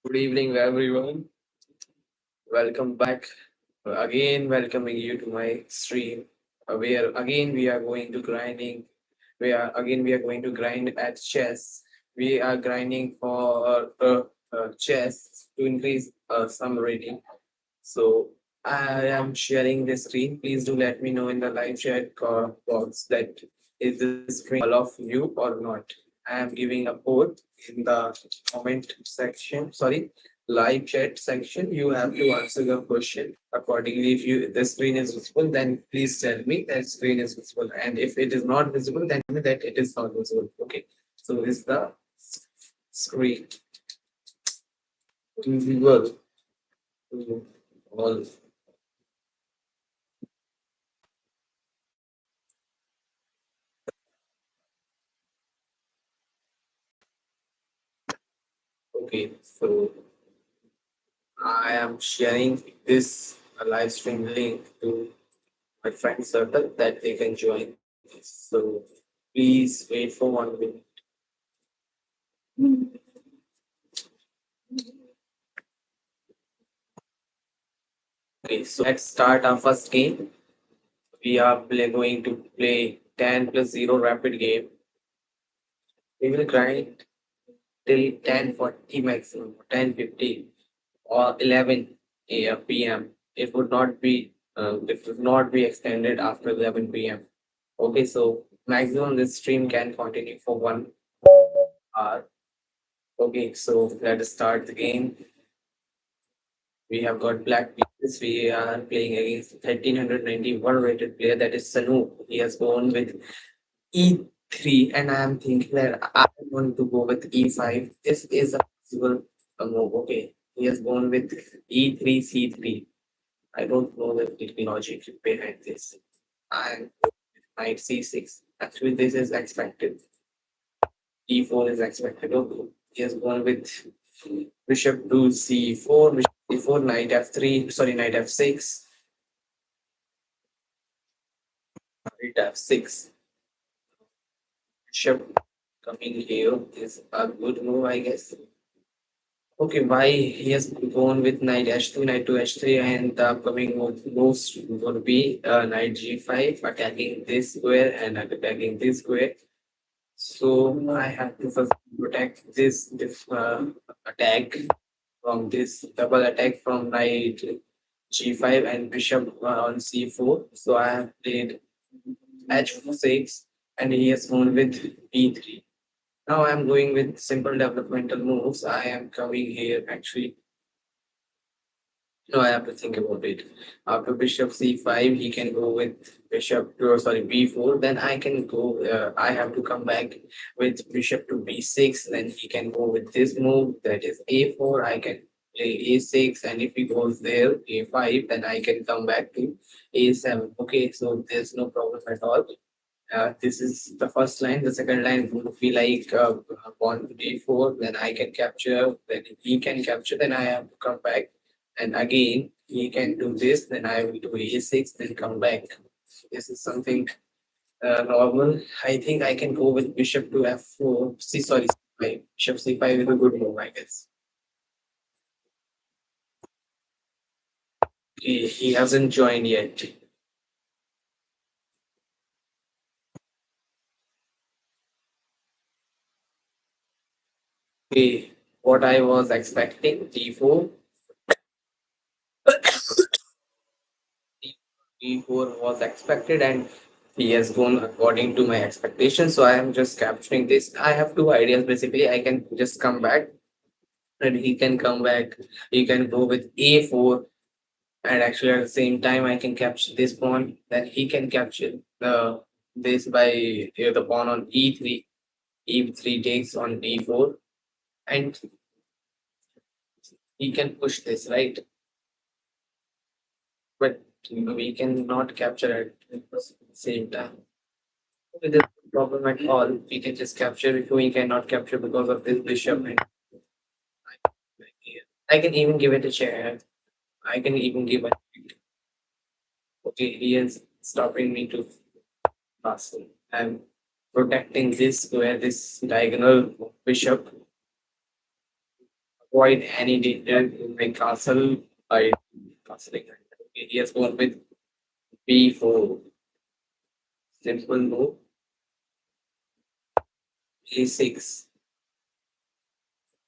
Good evening, everyone. Welcome back. Again, welcoming you to my stream. Where again we are going to grinding. We are going to grind at chess. We are grinding for chess to increase some rating. So I am sharing the screen. Please do let me know in the live chat box that is the screen all of you or not. I am giving a vote in the comment section. Sorry, live chat section. You have to answer the question accordingly. If you the screen is visible, then please tell me that screen is visible. And if it is not visible, then tell me that it is not visible. Okay. So is the screen visible to all? Okay, so I am sharing this live stream link to my friend circle that they can join this. So please wait for 1 minute. Okay, so let's start our first game. We are going to play 10 plus 0 rapid game. We will grind till 10:40 maximum, 10:50 or 11 p.m. It would not be extended after 11 p.m. Okay, so maximum this stream can continue for 1 hour. Okay, so let us start the game. We have got black pieces. We are playing against 1391 rated player, that is Sanu. He has gone with E3, and I am thinking that I want to go with E5. This is a possible move. Okay, he has gone with E3, C3. I don't know the logic behind this. And knight C6. Actually, this is expected. D4 is expected. Okay. He has gone with bishop to C4, bishop C4, knight F3, sorry, knight F6, knight F6, bishop coming here is a good move, I guess. Okay, why he has gone with knight H2, knight to H3, and the upcoming moves would be knight G5, attacking this square and attacking this square. So I have to first protect this attack from this double attack from knight G5 and bishop on C4. So I have played H6 and he has gone with B3. Now I'm going with simple developmental moves. I am coming here actually. No, I have to think about it. After bishop c5, he can go with bishop to, sorry, b4. Then I can go, I have to come back with bishop to b6. Then he can go with this move, that is a4. I can play a6. And if he goes there, a5, then I can come back to a7. Okay, so there's no problem at all. This is the first line. The second line would be like pawn to d4. Then I can capture. Then he can capture. Then I have to come back, and again he can do this. Then I will do a6. Then come back. This is something normal. I think I can go with bishop to f4. See, sorry, c5. Bishop c5 is a good move, I guess. He hasn't joined yet. Okay, what I was expecting, d4. E4 was expected and he has gone according to my expectations. So I am just capturing this. I have two ideas basically. I can just come back and he can come back. He can go with A4 and actually at the same time I can capture this pawn. Then he can capture the this by the pawn on E3. E3 takes on D4 and he can push this, right? But we cannot capture it at the same time. There's no problem at all. We can just capture it. We cannot capture because of this bishop. And I can even give it a chair. I can even give it. Okay, he is stopping me to pass. I'm protecting this square, this diagonal bishop. avoid any danger in my castle by castling. Okay, he has gone with b4. Simple move. a6.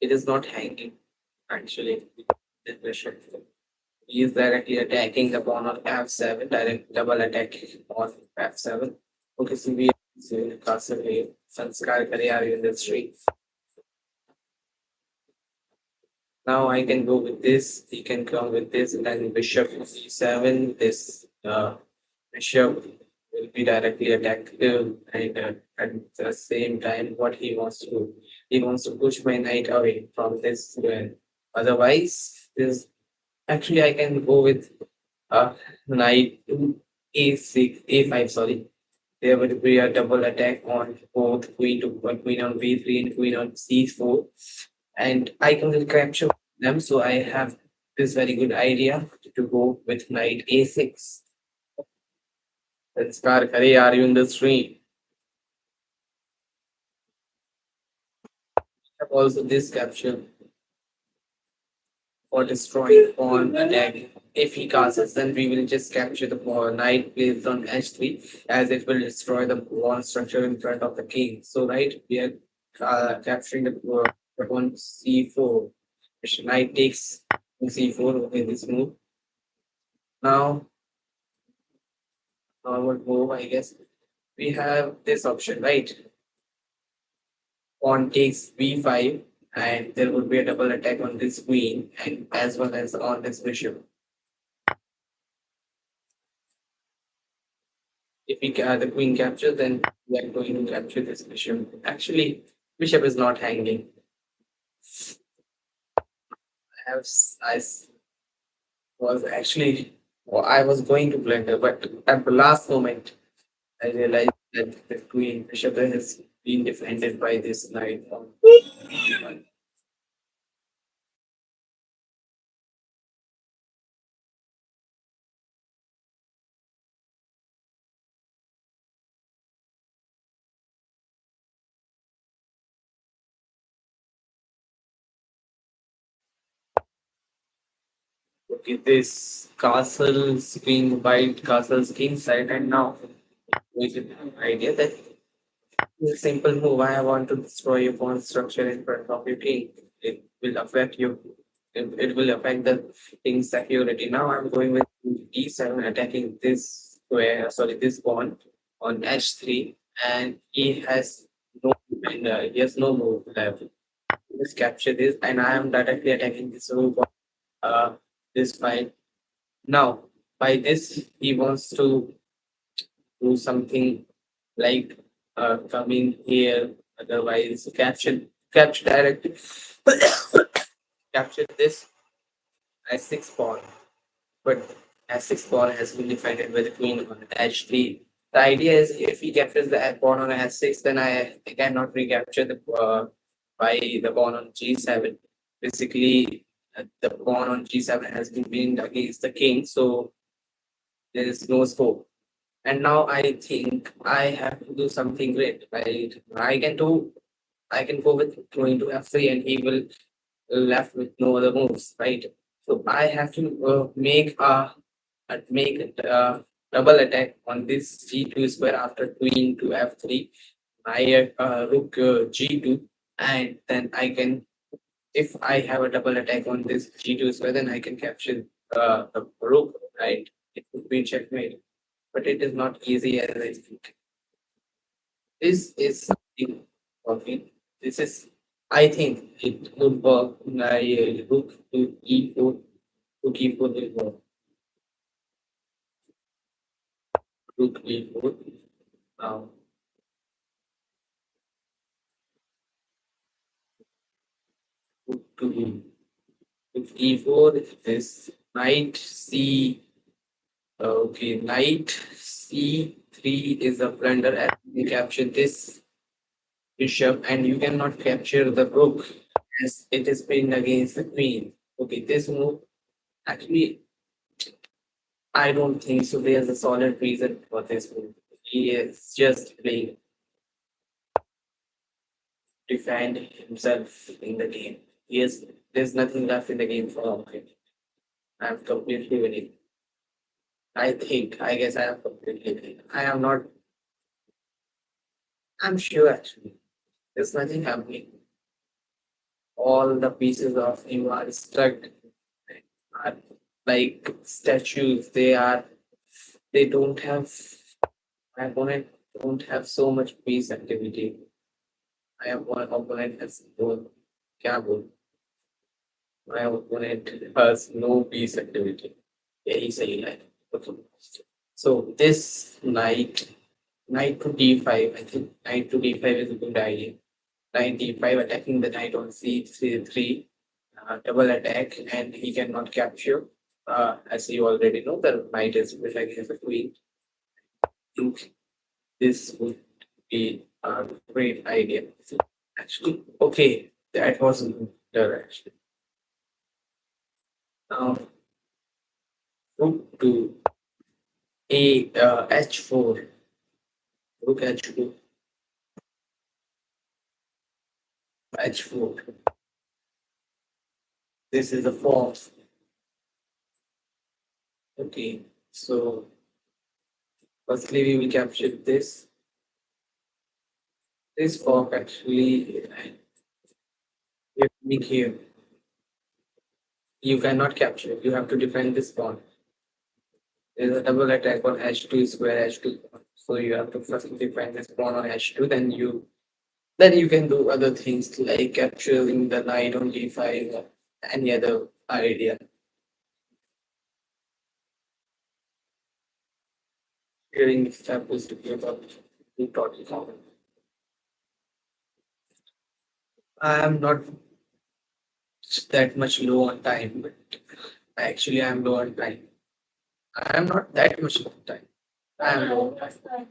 It is not hanging actually. This bishop. He is directly attacking the pawn on f7, direct double attack on f7. Okay, so we are in the castle here. Sanskar kare are in the street. Now I can go with this. He can come with this, and then bishop c7. This bishop will be directly attacked, and at the same time, what he wants to do, he wants to push my knight away from this square. Otherwise, this actually I can go with knight to a6, a5. Sorry, there would be a double attack on both queen on b3 and queen on c4, and I can capture them. So I have this very good idea to go with knight a6. Let's start. Kare, are you in the stream? Have also this capture for destroying pawn attack. If he castles, then we will just capture the pawn knight placed on h3, as it will destroy the pawn structure in front of the king. So right, we are capturing the pawn c4. Knight takes c4. Okay, this move. Now forward move, I guess we have this option, right? Pawn takes b5, and there would be a double attack on this queen and as well as on this bishop. If we the queen captures, then we are going to capture this bishop. Actually, bishop is not hanging. I was actually, well, I was going to blunder, but at the last moment, I realized that the queen bishop has been defended by this knight. Okay, this castle's queen white castle's king side, and now with the idea that it's a simple move. I want to destroy your pawn structure in front of your king. It will affect you. It will affect the king's security. Now I'm going with d7, attacking this square. Sorry, this pawn on h3, and he has no move left. Let's capture this, and I am directly attacking this rook of this file. Now, by this, he wants to do something like come in here, otherwise capture directly, capture this s6 pawn, but s6 pawn has been defended by the queen on h3. The idea is if he captures the pawn on s6, then I cannot recapture by the pawn on g7. Basically, the pawn on g7 has been pinned against the king, so there is no scope. And now I think I have to do something great, right? I can go with going to f3, and he will left with no other moves, right? So I have to make a double attack on this g2 square after queen to f3, my rook g2, and then I can, if I have a double attack on this g2 square, then I can capture the rook, right? It would be checkmate, but it is not easy as I think. This is something for me. This is, I think it would work. I rook to e4, rook e4 will work. Rook e4. Now, rook to rook e4. This knight c. Okay, knight c3 is a blunder, and we capture this bishop, and you cannot capture the rook as it is pinned against the queen. Okay, this move actually I don't think so. There's a solid reason for this move. He is just playing to defend himself in the game. Yes, There's nothing left in the game for him. I'm completely winning. I think. I guess I am completely winning. I am not. I'm sure actually. There's nothing happening. All the pieces of him are stuck. Are like statues. They are. They don't have. My opponent don't have so much piece activity. My opponent has both. क्या बोल My opponent has no piece activity. यही सही है. Okay. So this knight to d5, I think knight to d5 is a good idea. Knight d5 attacking the knight on c3, double attack, and he cannot capture. As you already know, the knight is against the queen. I think this would be a great idea. Actually, okay, that was better actually. Now, rook to h4, rook h4, h4. This is the fourth. Okay, so firstly we will capture this. This fork actually unique here. You cannot capture. You have to defend this pawn. There's a double attack on h2 square h2. So you have to first defend this pawn on h2. Then you can do other things like capturing the knight on d5 or any other idea. During this step is to be about the total count. I am not that much low on time, but actually I am low on time. I am not that much low on time. I am low on time.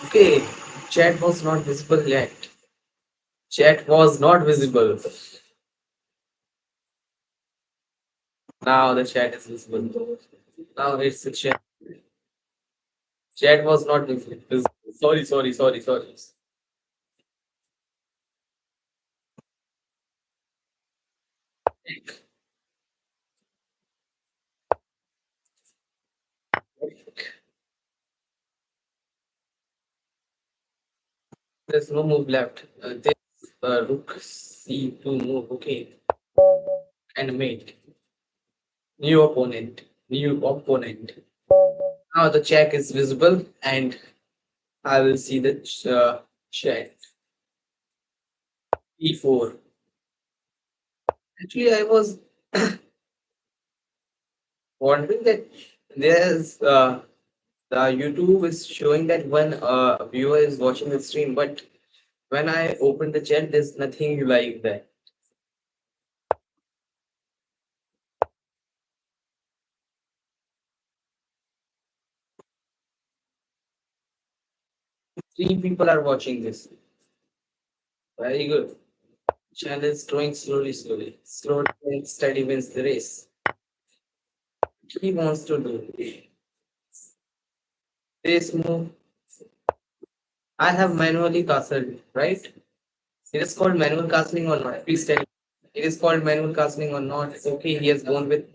Okay, chat was not visible yet. Chat was not visible. Now the chat is visible. Now it's the chat. Chat was not visible. Sorry. There's no move left. There's rook c2 move. Okay, and mate. New opponent. New opponent. Now the check is visible, and I will see the chat. e4. Actually, I was wondering that there's the YouTube is showing that when a viewer is watching the stream, but when I open the chat, there's nothing like that. Three people are watching this. Very good. Channel is growing slowly. Slow and steady wins the race. He wants to do this move. I have manually castled, right? It is called manual castling or not? Please tell me. It is called manual castling or not? Okay, he has gone with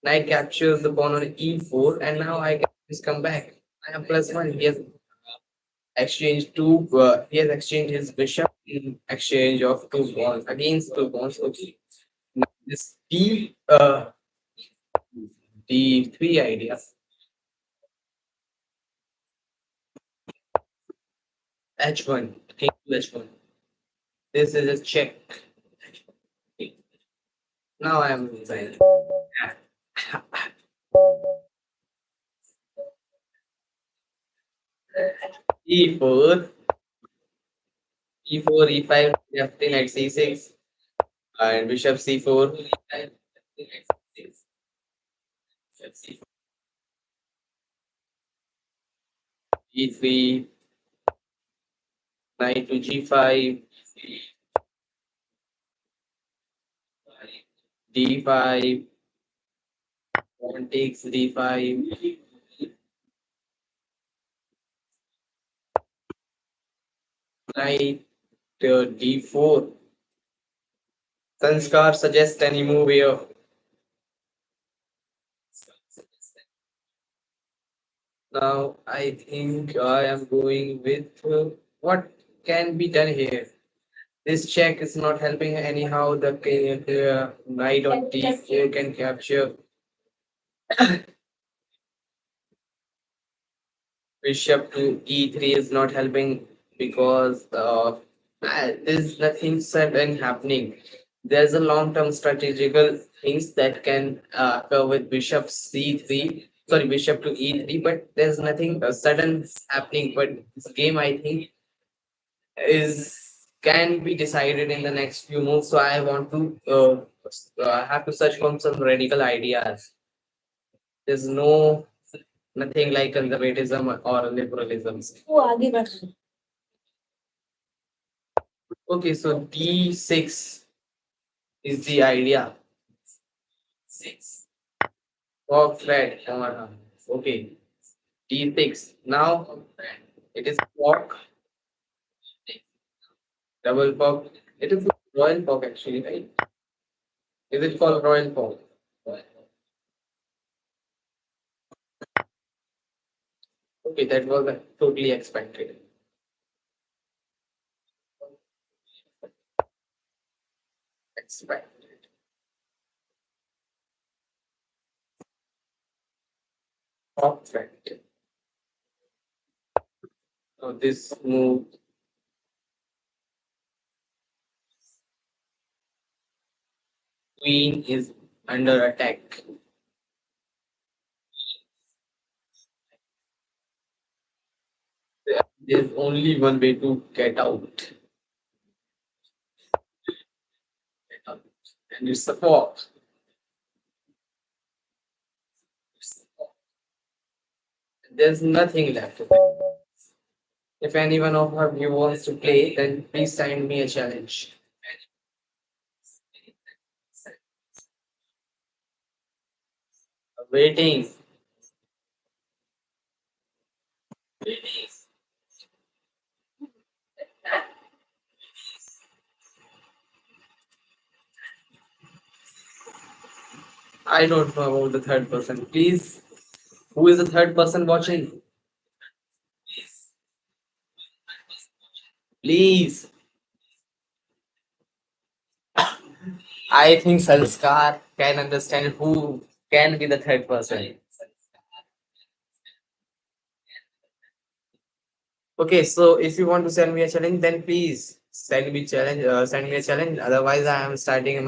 knight captures the pawn on e4, and now I can just come back. I am +1. He has exchanged two. He has exchanged his bishop in exchange of two pawns against two pawns. Okay, now this d3 idea. h1 king to h1. This is a check. Now I am inside. e4, e4, e5, f3, knight c6, and bishop c4. E3, knight to G5, D5, pawn takes D5, knight D4. Sanskar suggest any move here. Now I think I am going with what can be done here. This check is not helping anyhow. The knight on D4 can capture bishop to E3 is not helping because there's nothing sudden happening. There's a long-term strategical things that can occur with bishop C3, sorry, bishop to E3, but there's nothing sudden happening. But this game, I think, is can be decided in the next few moves. So I want to have to search for some radical ideas. There's nothing like conservatism or liberalism. Okay, so D6 is the idea. Six. Perfect. Okay, D6. Now it is fork, double fork. It is royal fork actually, right? Is it called royal fork? Okay, that was totally expected. Expected. Perfect. So this move, queen is under attack. There's only one way to get out. And it's the fork. There's nothing left. If any one of you wants to play, then please send me a challenge. Waiting. I don't know about the third person. Please, who is the third person watching? Please. I think Sanskar can understand who can be the third person. Okay, so if you want to send me a challenge, then please send me challenge. Send me a challenge. Otherwise, I am starting a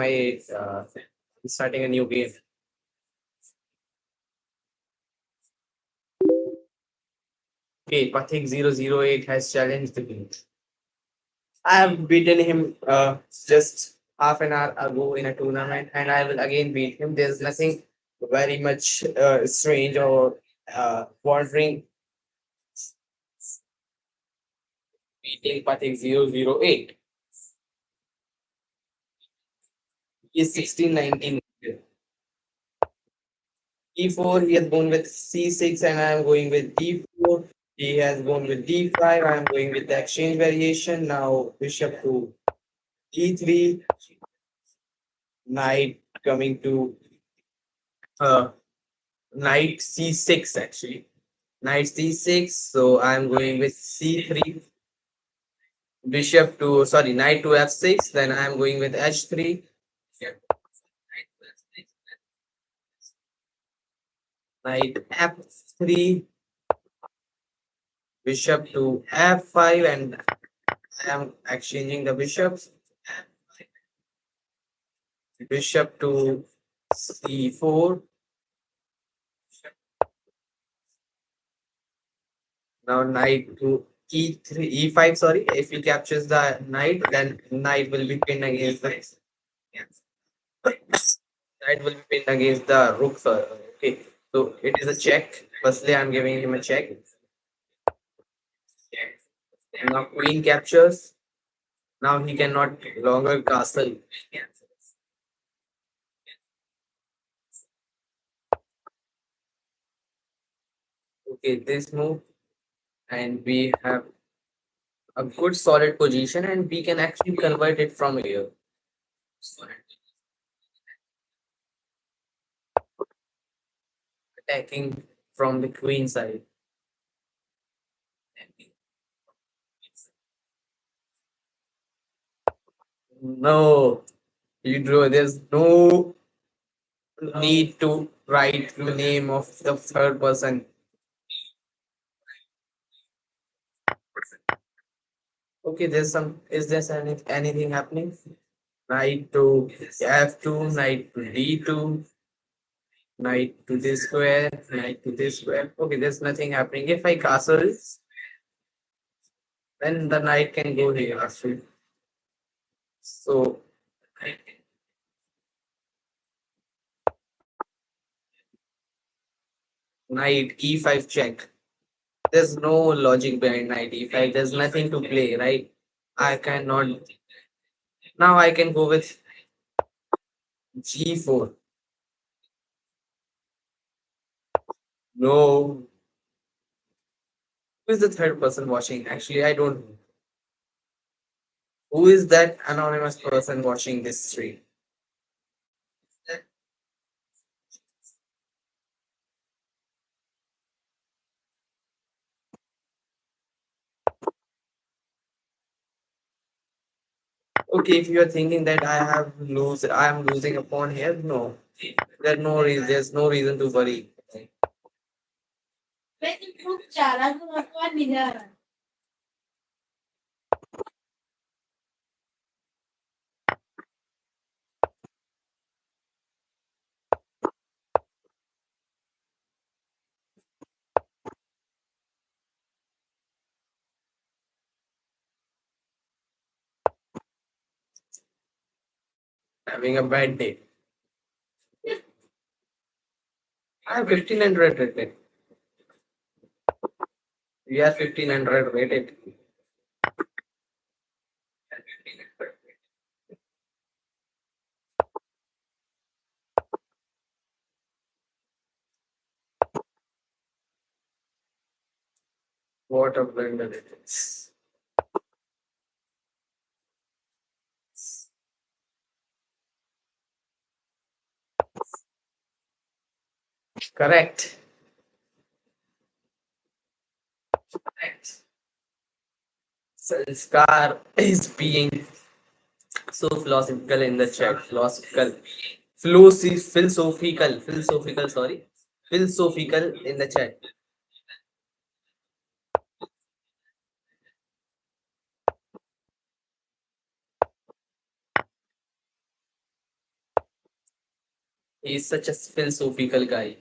new game. Okay, Pathik 008 has challenged me. I have beaten him just half an hour ago in a tournament, and I will again beat him. There's nothing very much strange or wandering beating Pathik 008. He is 16-19. E4, he has gone with C6, and I am going with D4. He has gone with D5. I am going with the exchange variation. Now, bishop to E3, knight coming to uh, knight C6 actually. Knight C6. So I'm going with C3. Bishop to, sorry, knight to F6. Then I'm going with H3. Knight F3. Bishop to F5. And I am exchanging the bishops. Bishop to C4. Now knight to E3, E5, sorry. If he captures the knight, then knight will be pinned against the knight will be pinned against the rook, sir. Okay. So it is a check. Firstly, I'm giving him a check. Now queen captures. Now he cannot longer castle. Okay, this move, and we have a good solid position, and we can actually convert it from here. Attacking from the queen side. No, you draw. There's no need to write the name of the third person. Okay, there's some. Is there anything happening? Knight to F2, knight to D2, knight to this square, knight to this square. Okay, there's nothing happening. If I castle, then the knight can go here actually. So knight E5 check. There's no logic behind knight E5. There's nothing to play, right? I cannot. Now I can go with G4. No. Who is the third person watching? Actually, I don't know. Who is that anonymous person watching this stream? Okay, if you are thinking that I am losing a pawn here, no. There's no reason to worry. Having a bad day. I have 1500 rated. We are 1500 rated. What a blunder it is. Correct. Correct. Sanskar is being so philosophical in the chat. Philosophical in the chat. He's such a philosophical guy.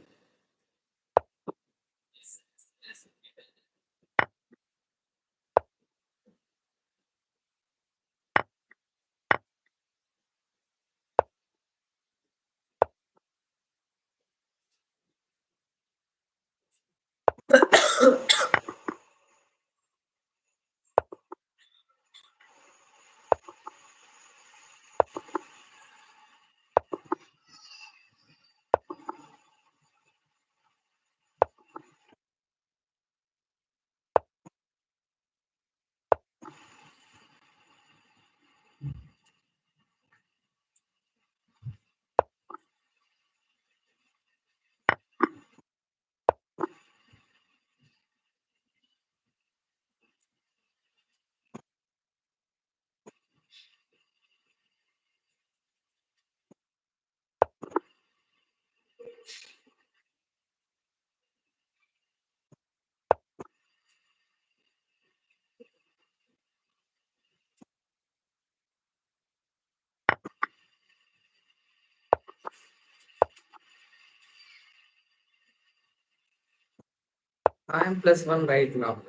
I am +1 right now.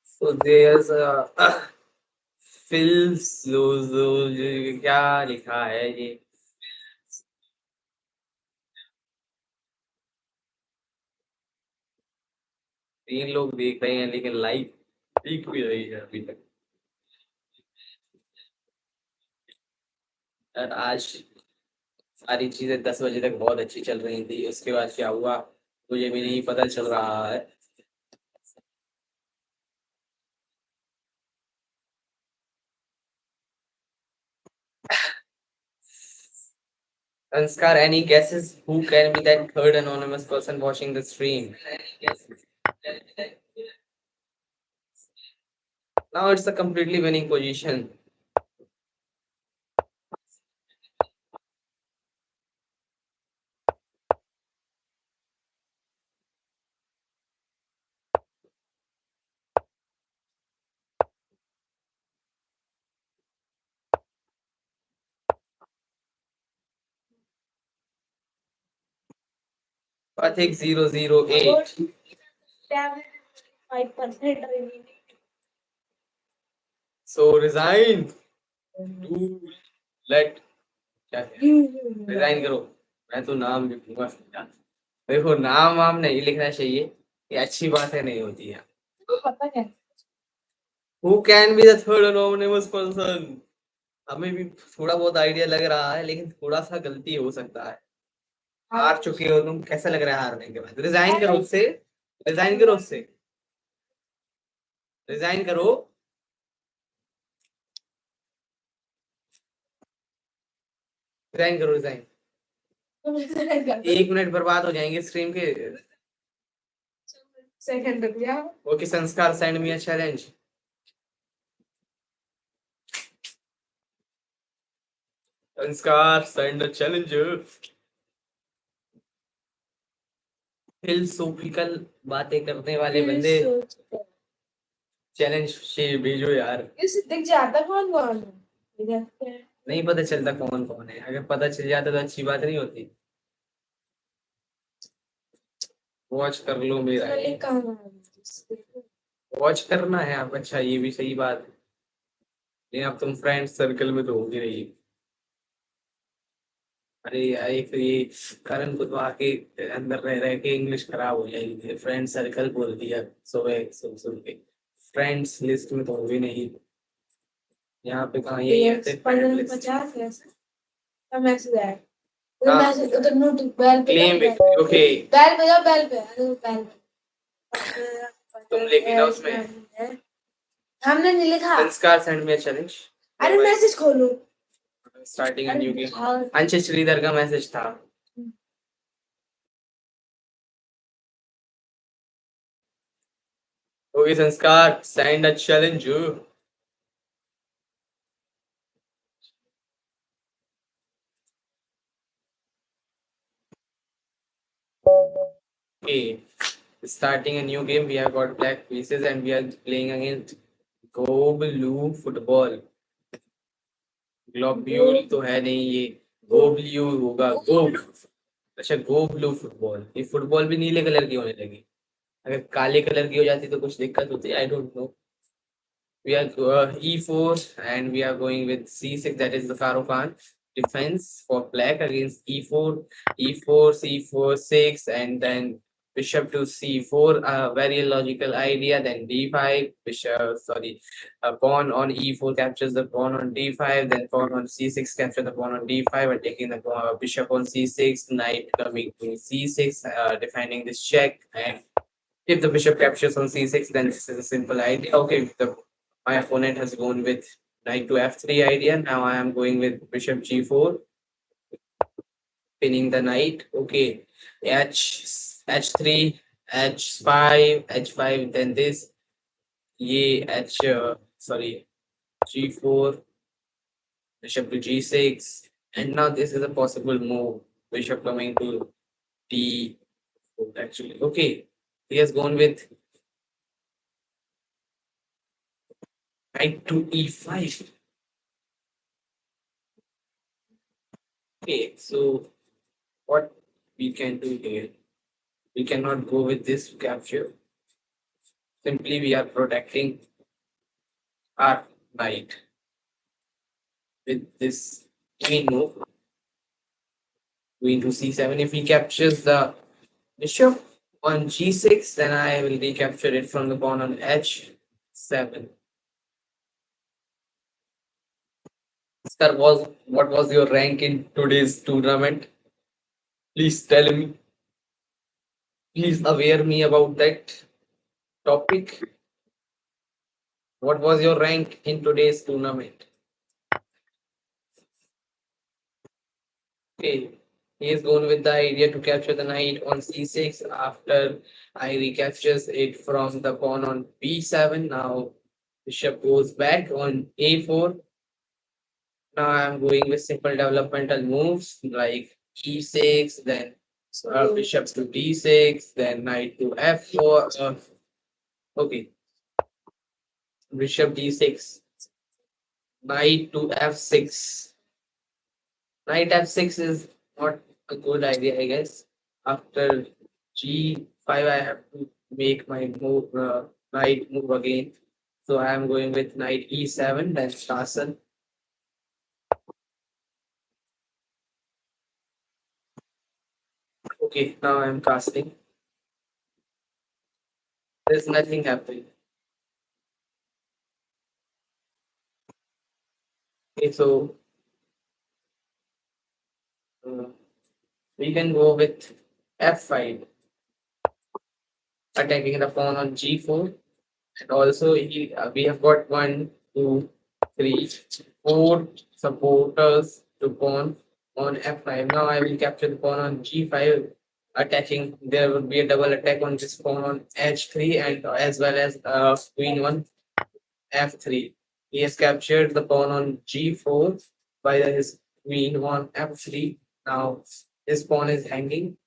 So there's a क्या लिखा है ये? 3 लोग देख रहे हैं लेकिन live दिख भी रही है अभी तक। और आज सारी चीजें 10 बजे तक बहुत अच्छी चल रही थी, उसके बाद क्या हुआ मुझे भी नहीं पता चल रहा है। Sanskar, any guesses who can be that third anonymous person watching the stream? Now it's a completely winning position. Pathik 008. 5% So resign to let क्या रिजाइन करो। मैं तो नाम लिखूंगा। देखो नाम वाम नहीं लिखना चाहिए, ये अच्छी बातें नहीं होती है। पता क्या Who can be the third anonymous person? हमें भी थोड़ा बहुत आइडिया लग रहा है लेकिन थोड़ा सा गलती हो सकता है। हार चुके हो तुम, कैसा लग रहा है हारने के बाद? रिजाइन करो उससे, रिजाइन करो उससे, रिजाइन करो। रिजाइन करो, रिजाइन। 1 मिनट बर्बाद हो जाएंगे स्ट्रीम के। सेकंड रुक जाओ। ओके संस्कार, सेंड मी अ चैलेंज। संस्कार सेंड अ चैलेंज। फिलोसॉफिकल बातें करने वाले बंदे चैलेंज से भेजो यार। इस दिख जाता कौन कौन है? नहीं पता चलता कौन कौन है, अगर पता चल जाता तो अच्छी बात नहीं होती। वॉच कर लो मेरा, वॉच करना है आप। अच्छा ये भी सही बात है, लेकिन अब तुम फ्रेंड सर्कल में तो होगी रही। अरे यार, एक तो ये करण बुधवा के अंदर रह रह के इंग्लिश खराब हो जाएगी। फ्रेंड सर्कल बोल दिया सुबह सुन सुन के। फ्रेंड्स लिस्ट में तो होगी नहीं। यहाँ पे कहाँ यही है 50 का मैसेज आया। मैसेज उधर नोट बेल पे क्लेम। ओके बेल पे जाओ, बेल पे बेल पे तुम लेके ना उसमें। हमने नहीं लिखा। संस्कार सेंड मी अ चैलेंज। अरे मैसेज खोलो। Starting a new game. अंश श्रीधर का मैसेज था। ओके संस्कार send a challenge. Okay, starting a new game. We have got black pieces and we are playing against Global football. Globule तो है नहीं ये, गोब्ल्यू होगा। गोब, अच्छा गोब्लू फुटबॉल। ये फुटबॉल भी नीले कलर की होने लगी। अगर काले कलर की हो जाती तो कुछ दिक्कत होती, I don't know. We are e4 and we are going with c6, that is the Karo Khan defense for black against e4, e4, c4, 6, and then bishop to c4, a very illogical idea. Then d5, bishop, sorry, a pawn on e4 captures the pawn on d5, then pawn on c6 captures the pawn on d5, and taking the bishop on c6, knight coming to c6, defending this check. And if the bishop captures on c6, then this is a simple idea. Okay, my opponent has gone with knight to f3 idea. Now I am going with bishop g4, pinning the knight. Okay, h3, h5, h5, then this, ye sorry, g4, bishop to g6, and now this is a possible move. Bishop coming to d4 actually. Okay, he has gone with knight to e5. Okay, so what we can do here, we cannot go with this capture. Simply we are protecting our knight. with this queen move, queen to c7. If he captures the bishop on g6, then I will recapture it from the pawn on h7. Sir, what was your rank in today's tournament? Please tell me. Please aware me about that topic. What was your rank in today's tournament? Okay. He is going with the idea to capture the knight on c6 after I recaptures it from the pawn on b7. Now bishop goes back on a4. Now I'm going with simple developmental moves like e6, then bishop to d6, then knight to f4. Okay, bishop d6, knight to f6. Knight f6 is not a good idea, I guess. After g5, I have to make my move, knight move again. So I am going with knight e7, then castle. Okay, now I'm casting. There's nothing happening. Okay, so uh, we can go with f5, attacking the pawn on g4. And also, we have got one, two, three, four supporters to pawn on f5. Now I will capture the pawn on g5, attacking. There will be a double attack on this pawn on h3 and as well as queen on f3. He has captured the pawn on g4 by his queen on f3. Now his pawn is hanging.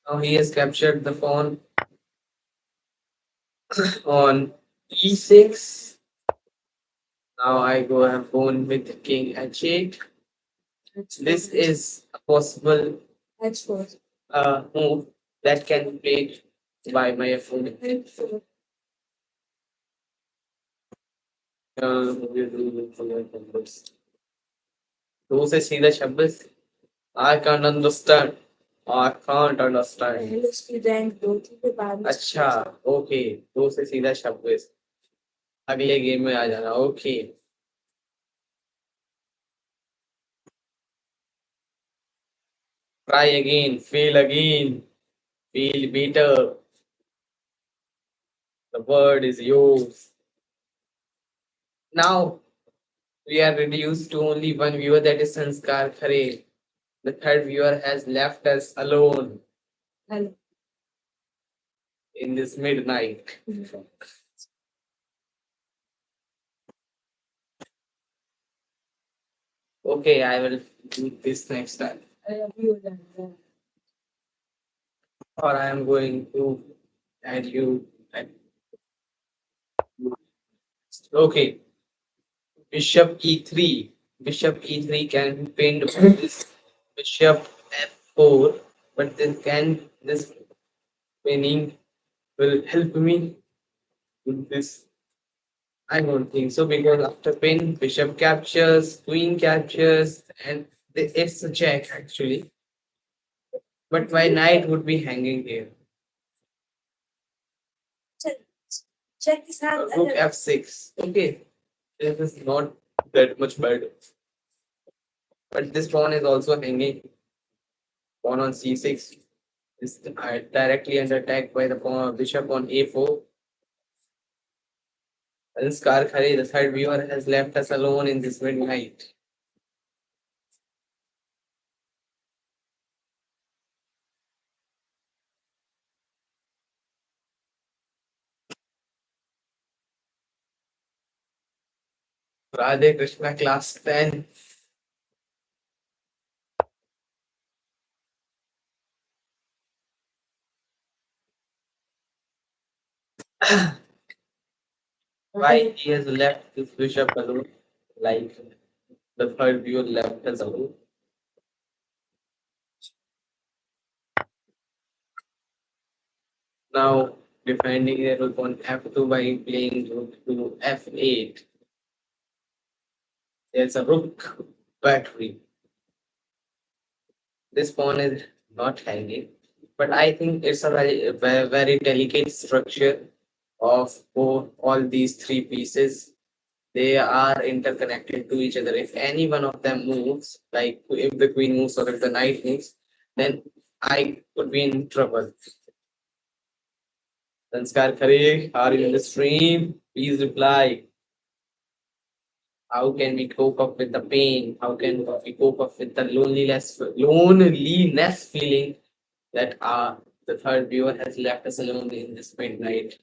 Now he has captured the pawn on e6. Now I go have gone with king h8. This is a possible move that can be played by my opponent. दो से सीधा 26. I can't understand. I can't understand. अच्छा, okay, दो से सीधा 26. अगले game में आ जाना. Okay. Try again, fail again, feel better. The word is yours. Now we are reduced to only one viewer, that is Sanskar Khare. The third viewer has left us alone in this midnight. Okay, I will do this next time. Or I am going to add you. Okay, bishop e3. Bishop e3 can be pinned with this bishop f4, but then can this pinning will help me with this? I don't think so, because after pin, bishop captures, queen captures, and it's a check actually. But my knight would be hanging here. Rook f6. Okay, this is not that much bad. But this pawn is also hanging. Pawn on c6 is directly under attack by the pawn, bishop on a4. And Scar Khare, the third viewer, has left us alone in this midnight. Radhe Krishna class 10. Why he has left this bishop alone, like the third viewer left us alone? Now defending the rook on f2 by playing rook to f8. There's a rook battery. This pawn is not hanging, but I think it's a very delicate structure of both all these three pieces. They are interconnected to each other. If any one of them moves, like if the queen moves or if the knight moves, then I could be in trouble. Sanskar Khare, are you in the stream? Please reply. How can we cope up with the pain? How can we cope up with the loneliness feeling that the third viewer has left us alone in this midnight?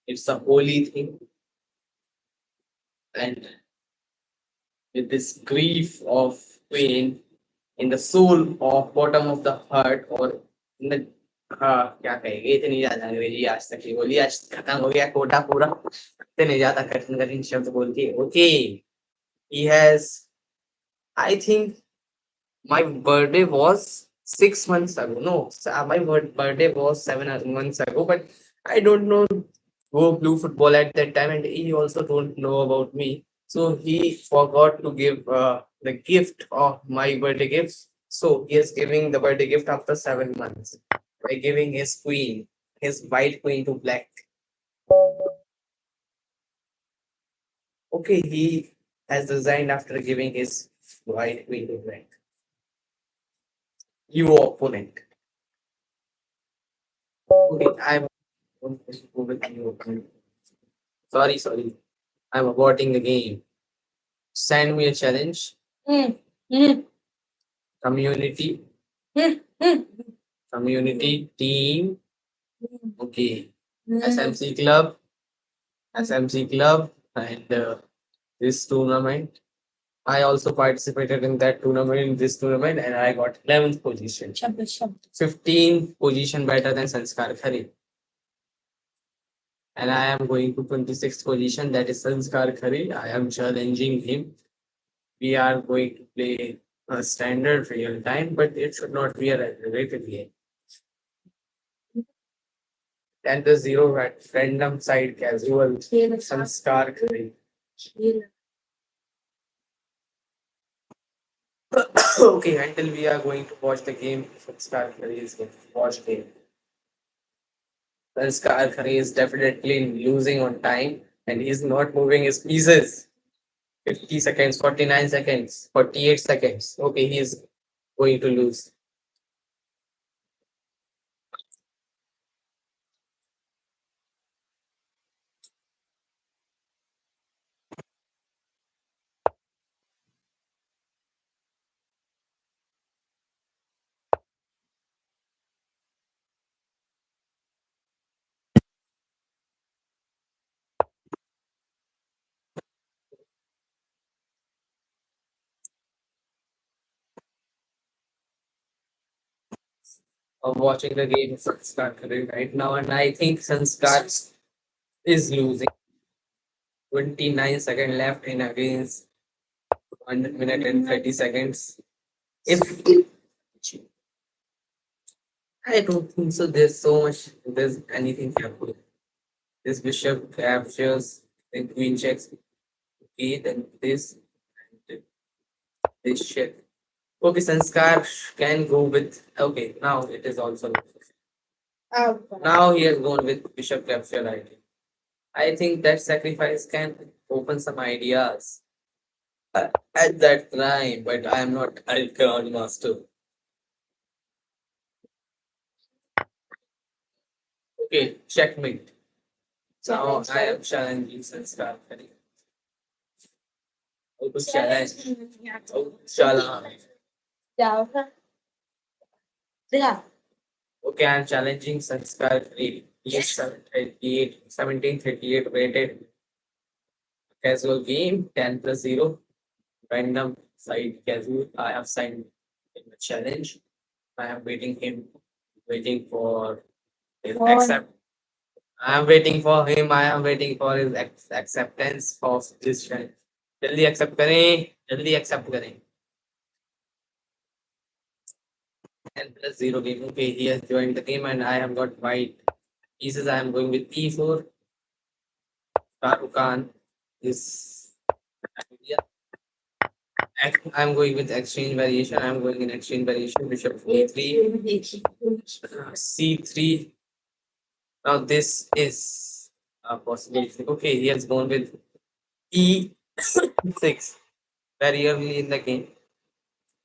It's a holy thing, and with this grief of pain in the soul of bottom of the heart or in the हाँ क्या कहेंगे इतनी ज्यादा अंग्रेजी आज तक की बोली आज खत्म हो गया कोटा पूरा इतने ज्यादा कठिन कठिन शब्द बोल के okay he has I think my birthday was 6 months ago. No, my birthday was 7 months ago, but I don't know go blue football at that time, and he also don't know about me. So he forgot to give the gift of my birthday gifts. So he is giving the birthday gift after 7 months by giving his white queen to black. Okay, he has resigned after giving his white queen to black. You opponent. Okay, I'm going to go with you. Sorry, sorry. I'm aborting the game. Send me a challenge. Mm, mm, Community. mm, mm, Community team. Okay. SMC club. SMC club. And this tournament. I also participated in that tournament, in this tournament, and I got 11th position. 15th position better than Sanskar Khare. And I am going to 26th position. That is Sanskar Khare. I am challenging him. We are going to play a standard real time, but it should not be a rated game. And the zero at random side casual Sanskar Khare. Okay, until we are going to watch the game, Sanskar Khare is going to watch game. Sanskar Khare is definitely losing on time and he's not moving his pieces. 50 seconds, 49 seconds, 48 seconds. Okay, he's going to lose. I'm watching the game Sanskar Khare right now, and I think Sanskar is losing. 29 seconds left in against 1 minute and 30 seconds. If I don't think so, there's so much, there's anything happening. This bishop captures, then queen checks, okay, then this, and this check. Okay, Sanskar can go with, okay, now it is also. Now he has gone with bishop capture idea. I think that sacrifice can open some ideas at that time, but I am not a grandmaster. Okay, checkmate. Now I am challenging Sanskar. How to challenge? How to challenge? Okay, I am challenging Sanskar. He is 1738 rated casual game, 10 plus 0. Random side casual. I have signed in the challenge. I am waiting for his accept. I am waiting for him. I am waiting for his acceptance of this challenge. जल्दी accept करें, जल्दी accept करें. 10 plus 0 game. Okay, he has joined the game and I have got white. Pieces I am going with e4. Shahrukh Khan is yeah. I'm going with exchange variation. I'm going in exchange variation. Bishop e3, c3. Now this is a possibility. Okay, he has gone with e6 very early in the game.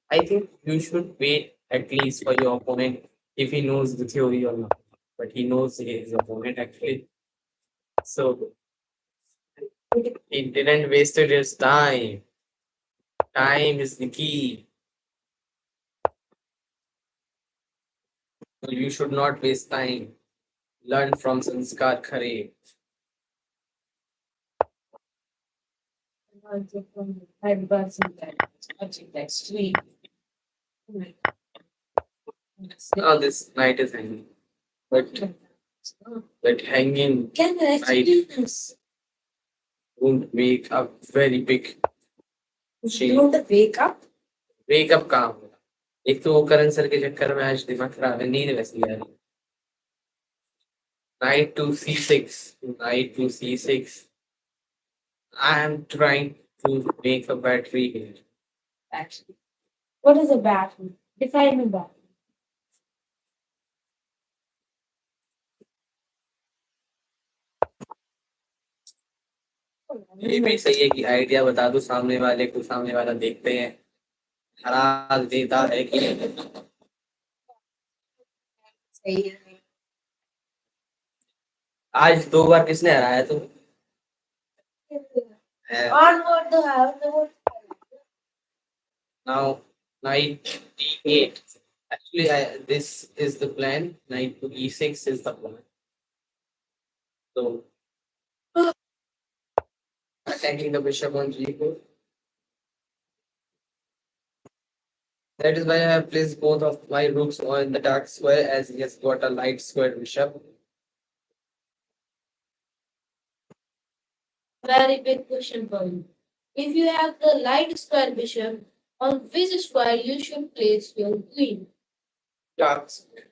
I think you should wait at least for your opponent if he knows the theory or not. But he knows his opponent actually. So he didn't wasted his time. Time is the key. So you should not waste time. Learn from Sanskar Khare. Now this knight is hanging. But that hanging knight won't make a very big change. Wake up काम एक तो वो करण sir के चक्कर में आज दिमाग खराब है नींद वैसी आ रही knight to c6 knight to c6 I am trying to make a battery here. ये भी सही है कि आइडिया बता दो सामने वाले को सामने वाला देखते हैं हरा देता है कि आज 2 बार किसने हराया तो now knight d8 actually this is the plan knight to e6 is the plan so attacking the bishop on g4 that is why I have placed both of my rooks on the dark square as he has got a light square bishop. Dark square.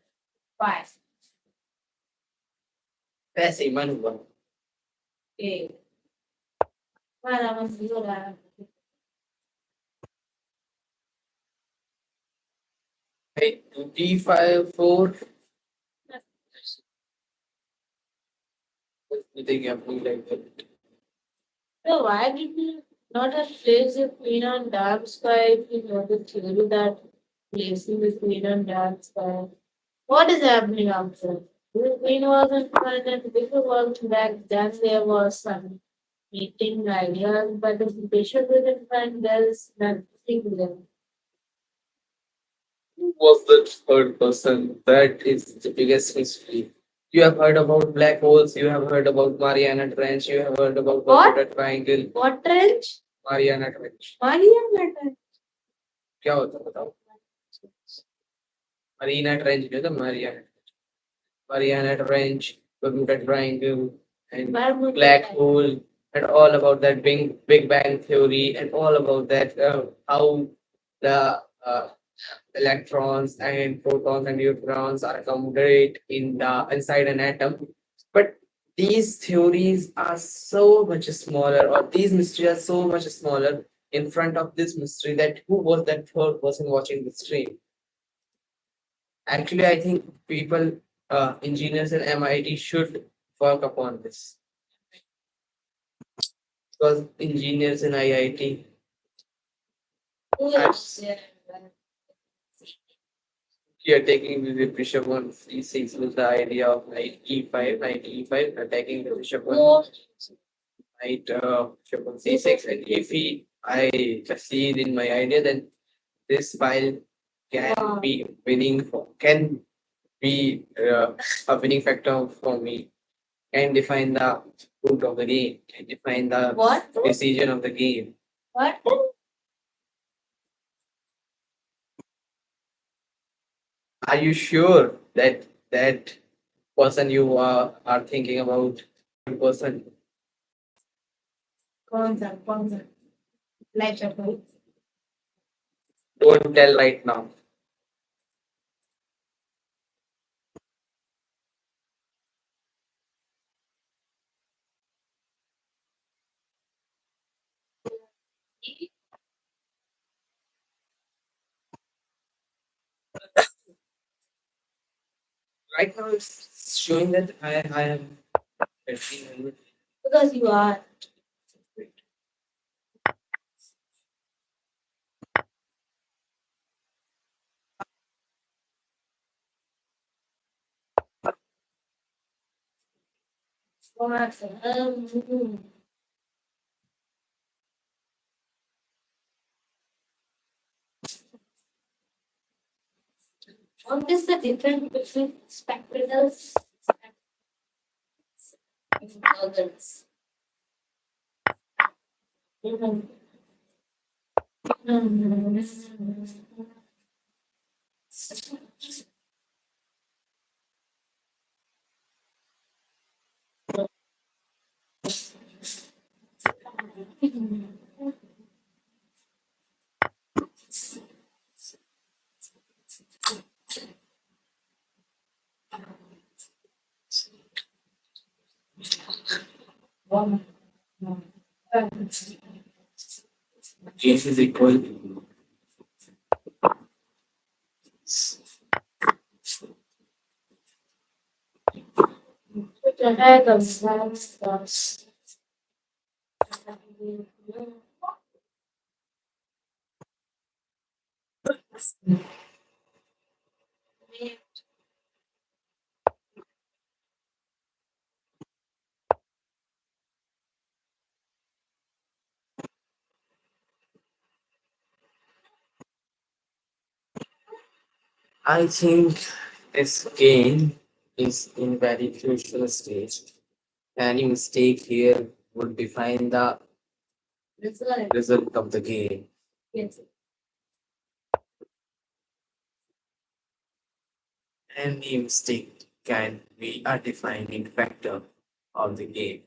ऐसे ही मन हुआ Right, d5 4 you think I'm doing like that who was the third person that is the biggest mystery you have heard about black holes you have heard about Mariana Trench you have heard about Bermuda Triangle Mariana Trench क्या होता है बताओ Marina Trench जो था Mariana Trench Bermuda Triangle and black hole and all about that Big Bang theory and all about that how the electrons and protons and neutrons are accommodated in the inside an atom. But these theories are so much smaller, or these mysteries are so much smaller in front of this mystery that who was that third person watching the stream? Actually, I think people, engineers in MIT should work upon this because engineers in IIT are taking the bishop on c6 with the idea of knight e5, attacking the bishop on bishop on c6, and if I succeed in my idea, then this file can be can be a winning factor for me, can define the root of the game, can define the decision of the game. Are you sure that that person you are thinking about person? Don't tell right now. Right now it's showing that I am 1500. Because you are. What? What is the difference between spectacles and goggles? Games is equal. What the heck is that? I think this game is in very crucial stage. Any mistake here would define the result of the game. Yes. Any mistake can be a defining factor of the game.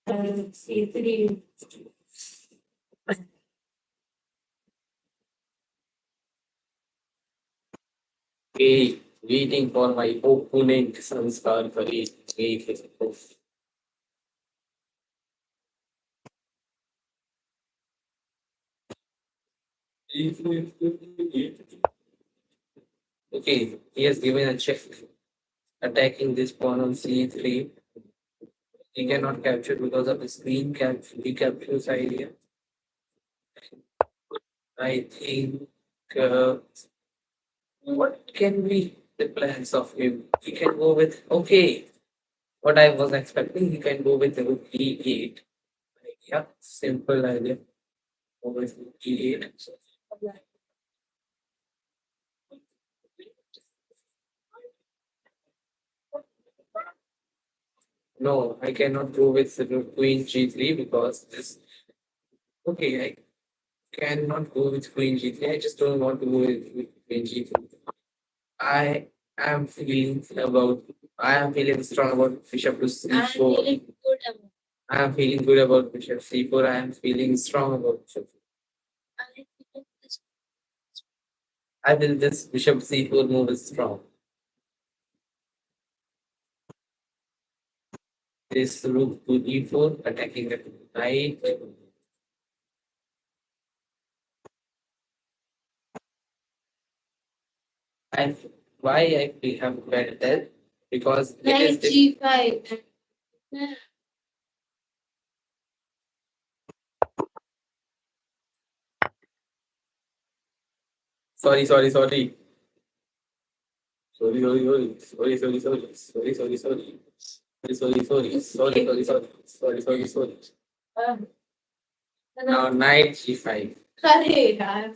C3. Okay, waiting for my opponent Sanskar for it. Make his move. Okay, he has given a check. Attacking this pawn on c3. He cannot capture because of the screen recaptures idea. I think what can be the plans of him? He can go with okay. What I was expecting, he can go with the rook e8. Yeah, simple idea. Go with rook e8. No, I cannot go with the rook queen g3 because this. Okay, I cannot go with queen g3. I just don't want to go with queen g3. I am feeling about. I am feeling strong about bishop to c4. I am feeling good about bishop c4. I am feeling strong about bishop. I will this bishop c4 move is strong. This rook to e4 attacking the knight. And why I have bet that? Because it is Knight G5. sorry, sorry, sorry. Sorry, sorry, sorry. Sorry, sorry, sorry. Sorry, sorry, sorry. Sorry, sorry, sorry. Sorry, sorry, sorry. Sorry, sorry, sorry. Now knight g5. अरे यार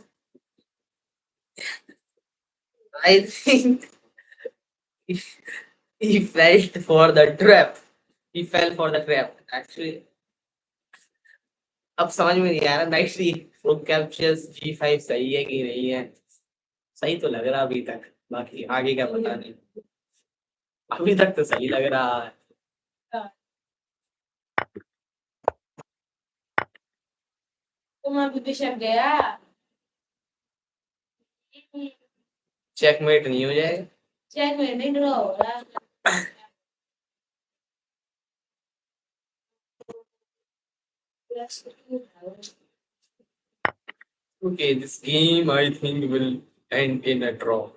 I think he fell for the trap. He fell for the trap. Actually, अब समझ में नहीं आ रहा night सी fruit captures g5 सही है कि नहीं है सही तो लग रहा अभी तक बाकी आगे का पता नहीं अभी तक तो सही लग रहा है तुम्हारा बिशप गया। चेकमेट नहीं हो जाएगा? चेक में नहीं ड्रॉ हो रहा। Okay, this game I think will end in a draw.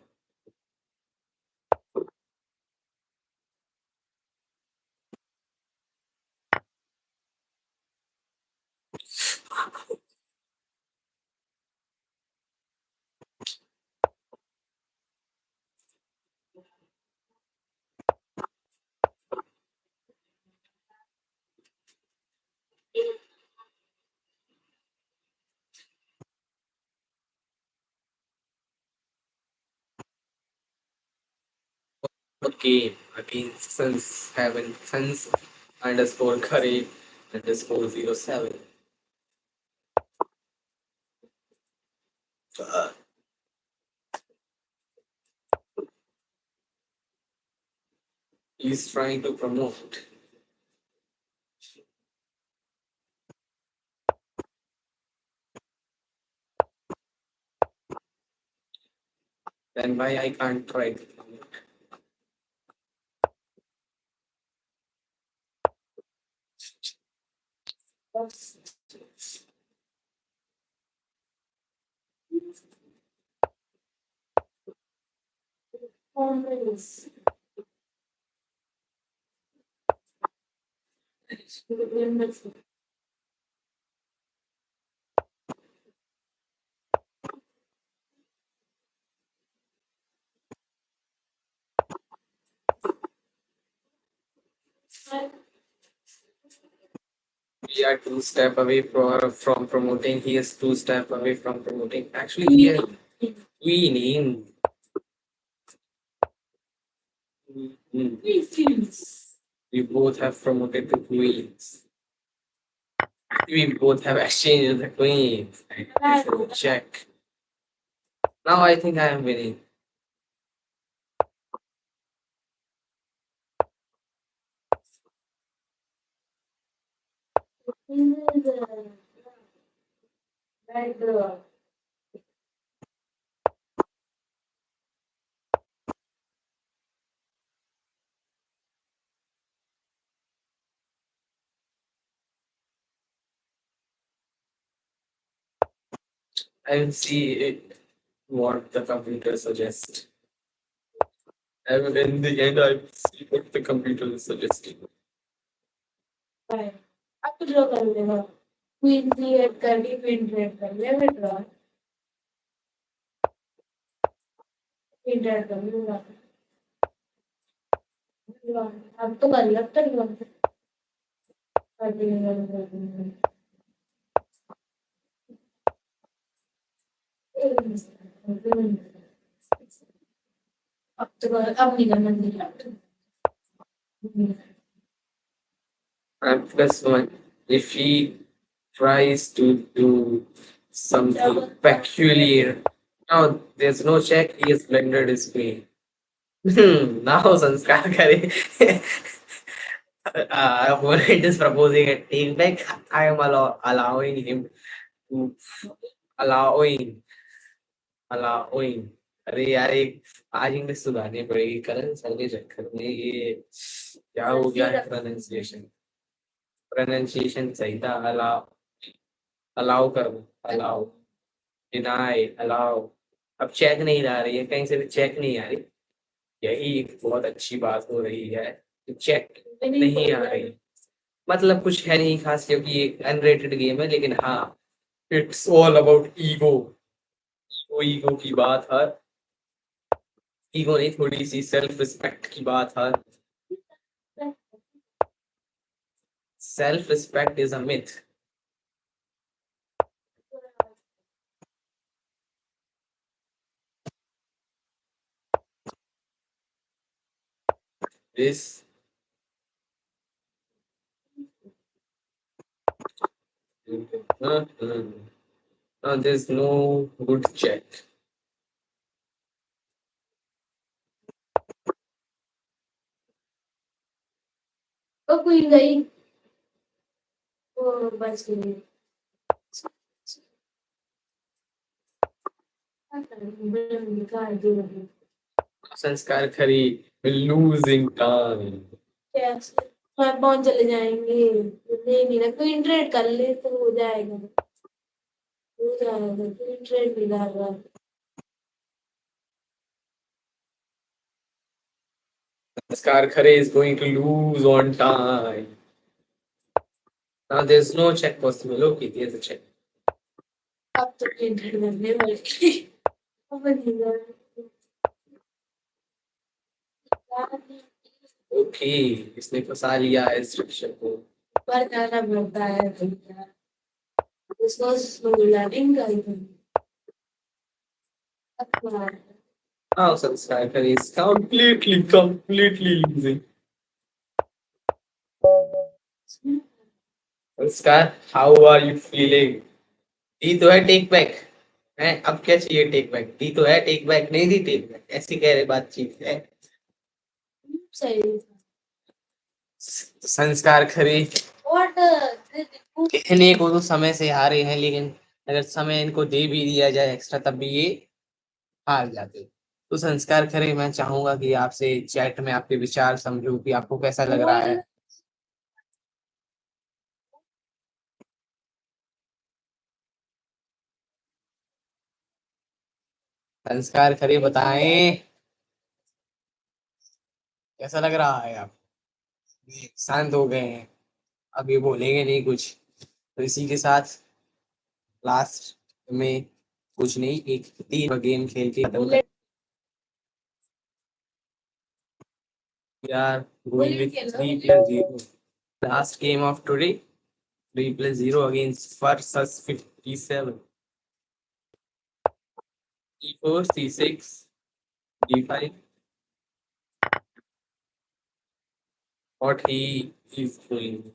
The game against Suns Heaven Suns underscore Curry underscore 07. He's trying to promote. Then why I can't try to promote? We are two step away from promoting. He is two step away from promoting. Actually, he is winning. We both have promoted to queens. We both have exchanged the queens. Check. Now I think I am winning. I will see what the computer suggests. I will, in the end, I will see what the computer is suggesting. अब draw कर लेगा। Queen create करके queen trade कर लिया मैं draw. Queen trade कर लूंगा। अब तो कर लगता है कर देंगे। अब तो अब नहीं करना चाहिए। And plus one, if he tries to do something peculiar, now there's no check, he has blended his queen. Now Sanskar Kare. Opponent is proposing a take back. I am allowing him to allowing allowing. अरे यार एक आज English सुधारनी पड़ेगी करण sir के चक्कर में ये क्या हो गया है प्रोनाउंसिएशन सही था अलाउ अलाउ करो अलाउ डिनाई अलाउ अब चेक नहीं ला रही है कहीं से भी चेक नहीं आ रही यही एक बहुत अच्छी बात हो रही है चेक नहीं आ रही मतलब कुछ है नहीं खास क्योंकि ये अनरेटेड गेम है लेकिन हाँ it's all about ego ego की बात है ईगो नहीं थोड़ी सी सेल्फ रिस्पेक्ट की बात है self respect is a myth this there's no good check तो क्वीन गई वो बच गई। संस्कार खरी will lose in time. कैसे पहुंच चले जाएंगे नहीं नहीं ना कोई ट्रेड कर ले तो हो जाएगा हो जाएगा कोई ट्रेड मिला रहा Sanskar Khare is going to lose on time. Now there's no check possible. Okay, there's a check. अब तो कोई ट्रेड करने वाले अब नहीं Okay, इसने फंसा लिया है स्ट्रक्चर को. पर जाना पड़ता है भैया उसको लर्निंग करनी Now Sanskar Khare is completely losing. Sanskar, how are you feeling? दी तो है टेक बैक है अब क्या चाहिए टेक बैक दी तो है टेक बैक नहीं दी टेक बैक ऐसी कह रहे बातचीत है सही संस्कार खरे व्हाट कहने को तो समय से हारे हैं लेकिन अगर समय इनको दे भी दिया जाए एक्स्ट्रा तब भी ये हार जाते तो संस्कार खरे मैं चाहूंगा कि आपसे चैट में आपके विचार समझूं कि आपको कैसा लग रहा है संस्कार खरे बताएं कैसा लग रहा है आप शांत हो गए हैं अब ये बोलेंगे नहीं कुछ तो इसी के साथ लास्ट में कुछ नहीं एक तीन गेम खेल के खत्म कर यार going with 3+0 last game of today 3+0 against versus 57 e4 c6 d5 what he is doing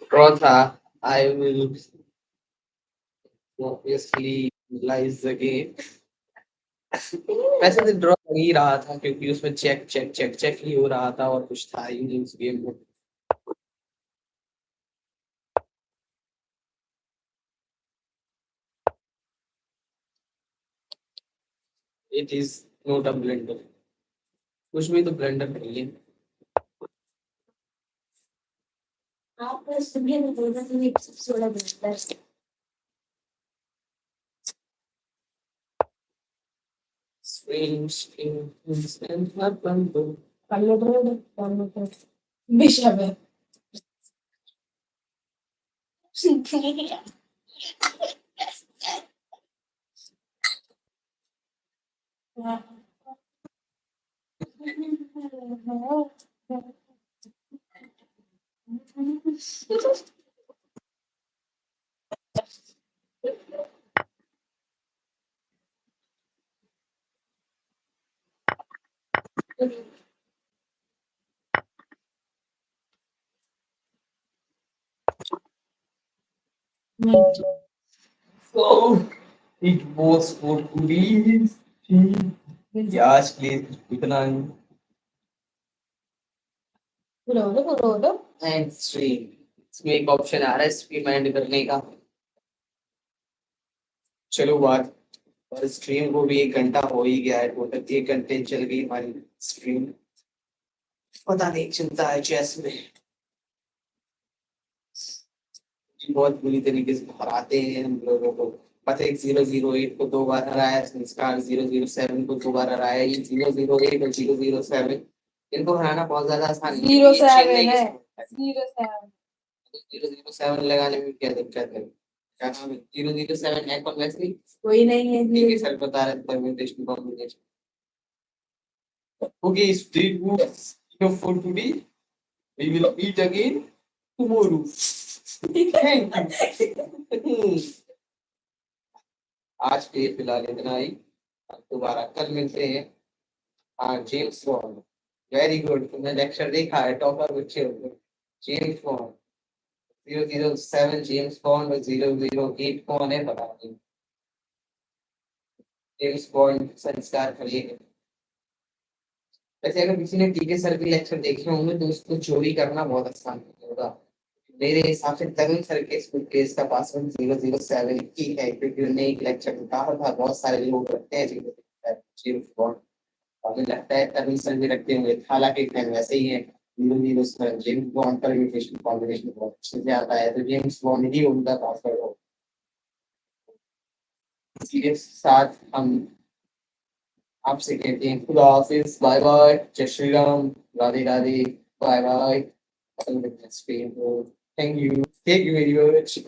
Protha I will obviously realize the game वैसे तो ड्रॉ कर ही रहा था क्योंकि उसमें चेक ही हो रहा था और कुछ था ही नहीं उस गेम में it is not a blender कुछ भी तो ब्लेंडर नहीं है आप सुबह में बोला था एक सबसे बड़ा बेहतर strange things and happen to पार्लेटर बिशप है so it was for police yes please इतना बोलो एंड स्ट्रीम इसमें एक ऑप्शन आ रहा है स्ट्रीम एंड करने का। चलो बात और स्ट्रीम को भी 1 घंटा हो ही गया है, टोटल 1 घंटे चल गई हमारी स्ट्रीम। पता नहीं चलता है चेस में, बहुत बुरी तरीके से हराते हैं हम लोगों को। पता 008 को 2 बार हराया, संस्कार 007 को 2 बार हराया, ये 008 और 007 इनको हराना बहुत ज्यादा आसान है। 07 है 07 007 लगाने में क्या दिक्कत है? क्या नाम है? 007 है कौन वैसे ही? कोई नहीं है ठीक है सर बता रहे थे permutation combination. Okay, street foods enough for today. We will eat again tomorrow. Thank you. आज के लिए फिलहाल इतना ही, अब दोबारा कल मिलते हैं। हाँ जेम्स बॉन्ड, वेरी गुड, तुमने लेक्चर देखा है, टॉपर बच्चे हो तुम। जेम्स बॉन्ड 007 जेम्स बॉन्ड और 008 कौन है पता नहीं। जेम्स बॉन्ड संस्कार करिए। वैसे अगर किसी ने टीके सर के लेक्चर देखे होंगे तो उसको चोरी करना बहुत आसान होगा। मेरे हिसाब से तरुण सर के स्कूल केस का पासवर्ड 007 ही है, क्योंकि उन्होंने एक लेक्चर में कहा था बहुत सारे लोग रखते हैं 007 हमें लगता है तरुण सर भी रखते होंगे, हालांकि फैन वैसे ही है। 007 जेम्स बॉन्ड पर म्यूटेशन कॉम्बिनेशन बहुत अच्छे से आता है, तो जेम्स बॉन्ड ही उनका पासवर्ड हो। इसी के साथ हम आपसे कहते हैं खुदा हाफिज, बाय बाय, जय Shri Ram, Radhe Radhe, bye bye. Thank you very much.